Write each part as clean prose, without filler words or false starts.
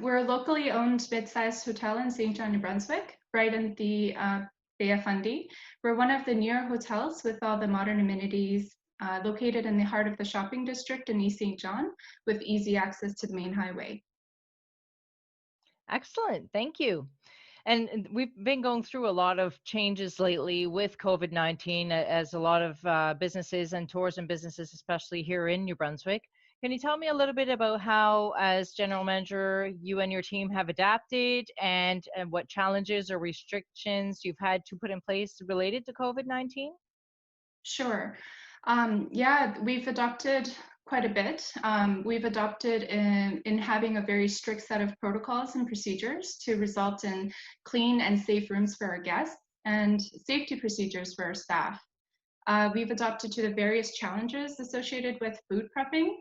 We're a locally owned mid-sized hotel in St. John, New Brunswick, right in the Bay of Fundy. We're one of the newer hotels with all the modern amenities, located in the heart of the shopping district in East St. John, with easy access to the main highway. Excellent. Thank you. And we've been going through a lot of changes lately with COVID-19, as a lot of businesses and tourism businesses, especially here in New Brunswick. Can you tell me a little bit about how, as general manager, you and your team have adapted, and what challenges or restrictions you've had to put in place related to COVID-19? Sure. Yeah, we've adopted quite a bit. We've adopted in having a very strict set of protocols and procedures to result in clean and safe rooms for our guests and safety procedures for our staff. We've adopted to the various challenges associated with food prepping,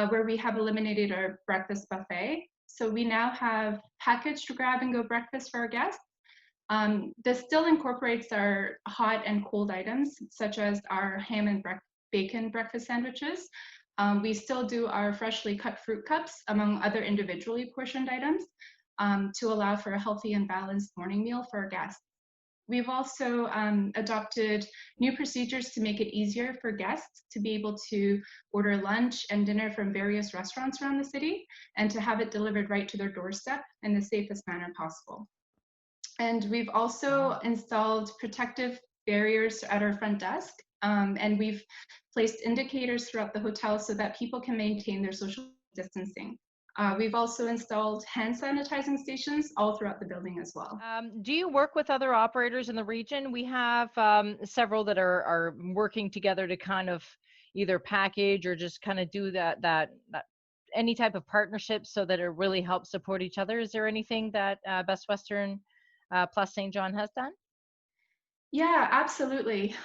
where we have eliminated our breakfast buffet. So we now have packaged grab and go breakfast for our guests. This still incorporates our hot and cold items, such as our ham and bacon breakfast sandwiches. We still do our freshly cut fruit cups, among other individually portioned items, to allow for a healthy and balanced morning meal for our guests. We've also adopted new procedures to make it easier for guests to be able to order lunch and dinner from various restaurants around the city and to have it delivered right to their doorstep in the safest manner possible. And we've also Wow. installed protective barriers at our front desk, and we've placed indicators throughout the hotel so that people can maintain their social distancing. We've also installed hand sanitizing stations all throughout the building as well. Do you work with other operators in the region? We have several that are working together to kind of either package or just kind of do that any type of partnership so that it really helps support each other. Is there anything that Best Western plus St. John has done? Yeah, absolutely.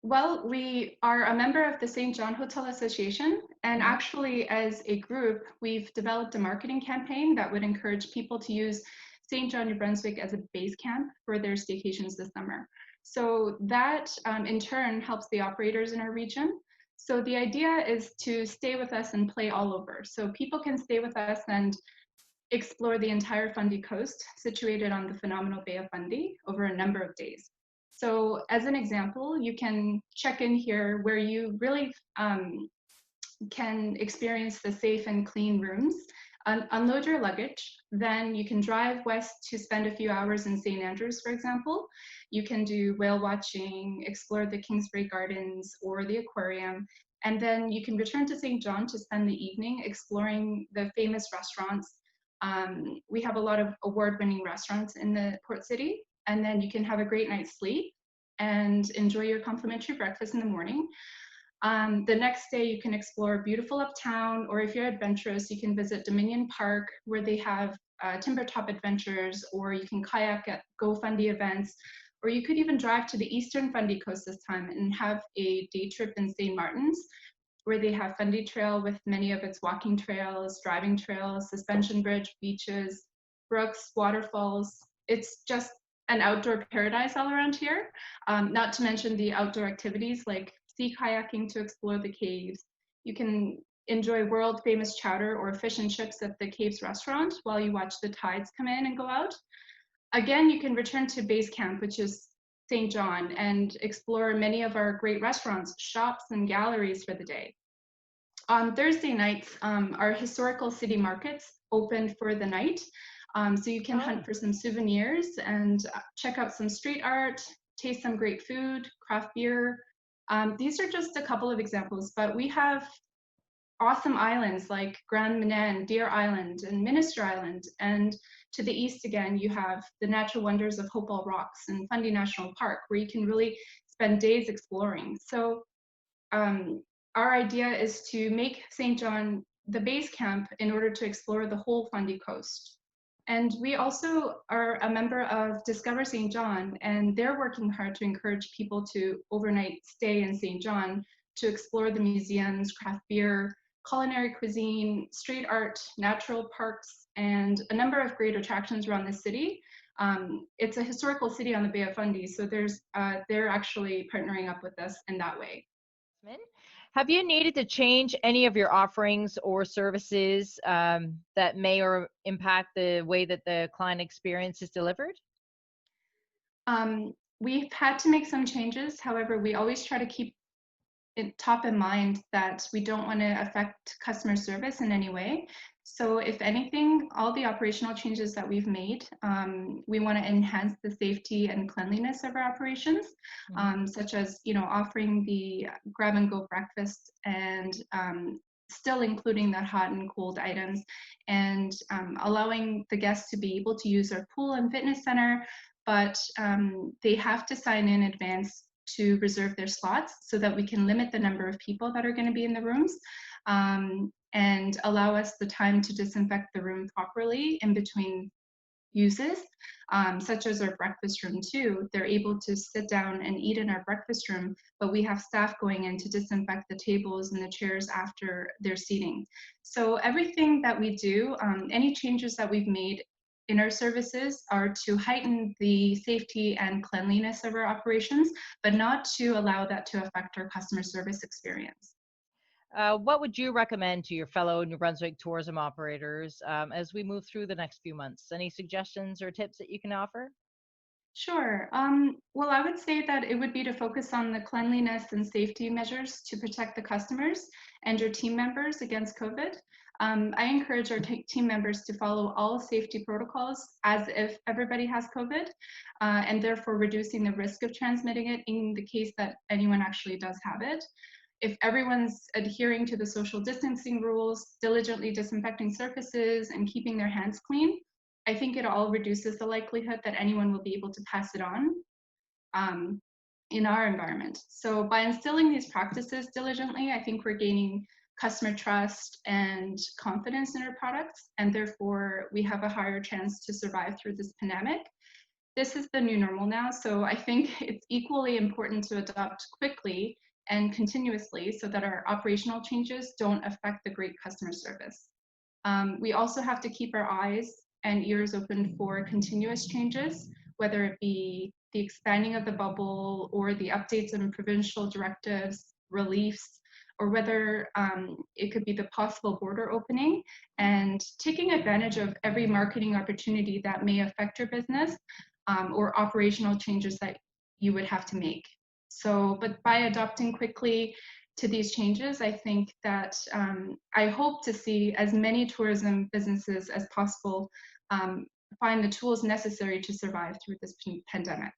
Well, we are a member of the St. John Hotel Association, and Hmm. actually, as a group, we've developed a marketing campaign that would encourage people to use St. John, New Brunswick as a base camp for their staycations this summer. So that, in turn, helps the operators in our region. So the idea is to stay with us and play all over. So people can stay with us and explore the entire Fundy coast, situated on the phenomenal Bay of Fundy, over a number of days. So as an example, you can check in here where you really can experience the safe and clean rooms, unload your luggage, then you can drive west to spend a few hours in St. Andrews, for example. You can do whale watching, explore the Kingsbury Gardens or the aquarium, and then you can return to St. John to spend the evening exploring the famous restaurants. We have a lot of award-winning restaurants in the port city, and then you can have a great night's sleep and enjoy your complimentary breakfast in the morning. The next day, you can explore beautiful uptown, or if you're adventurous, you can visit Dominion Park, where they have timber top adventures, or you can kayak at Go Fundy events, or you could even drive to the eastern Fundy coast this time and have a day trip in St. Martin's, where they have Fundy Trail with many of its walking trails, driving trails, suspension bridge, beaches, brooks, waterfalls. It's just an outdoor paradise all around here, not to mention the outdoor activities like sea kayaking to explore the caves. You can enjoy world famous chowder or fish and chips at the Caves restaurant while you watch the tides come in and go out. Again, you can return to base camp, which is St. John, and explore many of our great restaurants, shops, and galleries for the day. On Thursday nights, our historical city markets open for the night. So you can Oh. hunt for some souvenirs and check out some street art, taste some great food, craft beer. These are just a couple of examples, but we have awesome islands like Grand Manan, Deer Island, and Minister Island. And to the east again, you have the natural wonders of Hopewell Rocks and Fundy National Park, where you can really spend days exploring. So our idea is to make St. John the base camp in order to explore the whole Fundy coast. And we also are a member of Discover St. John, and they're working hard to encourage people to overnight stay in St. John to explore the museums, craft beer, culinary cuisine, street art, natural parks, and a number of great attractions around the city. It's a historical city on the Bay of Fundy, so they're actually partnering up with us in that way. Jasmine. Have you needed to change any of your offerings or services that may or impact the way that the client experience is delivered? We've had to make some changes. However, we always try to keep it top in mind that we don't want to affect customer service in any way. So if anything, all the operational changes that we've made, we want to enhance the safety and cleanliness of our operations, Mhm. such as, offering the grab and go breakfast and still including the hot and cold items, and allowing the guests to be able to use our pool and fitness center, but they have to sign in advance to reserve their slots so that we can limit the number of people that are going to be in the rooms, and allow us the time to disinfect the room properly in between uses, such as our breakfast room too. They're able to sit down and eat in our breakfast room, but we have staff going in to disinfect the tables and the chairs after their seating. So everything that we do, any changes that we've made in our services are to heighten the safety and cleanliness of our operations, but not to allow that to affect our customer service experience. What would you recommend to your fellow New Brunswick tourism operators as we move through the next few months? Any suggestions or tips that you can offer? Sure. Well, I would say that it would be to focus on the cleanliness and safety measures to protect the customers and your team members against COVID. I encourage our team members to follow all safety protocols as if everybody has COVID, and therefore reducing the risk of transmitting it in the case that anyone actually does have it. If everyone's adhering to the social distancing rules, diligently disinfecting surfaces, and keeping their hands clean, I think it all reduces the likelihood that anyone will be able to pass it on um, in our environment. So by instilling these practices diligently, I think we're gaining customer trust and confidence in our products, and therefore we have a higher chance to survive through this pandemic. This is the new normal now, so I think it's equally important to adopt quickly and continuously so that our operational changes don't affect the great customer service. We also have to keep our eyes and ears open for continuous changes, whether it be the expanding of the bubble or the updates on provincial directives, reliefs, or whether it could be the possible border opening, and taking advantage of every marketing opportunity that may affect your business, or operational changes that you would have to make. So, but by adopting quickly to these changes, I think that I hope to see as many tourism businesses as possible find the tools necessary to survive through this pandemic.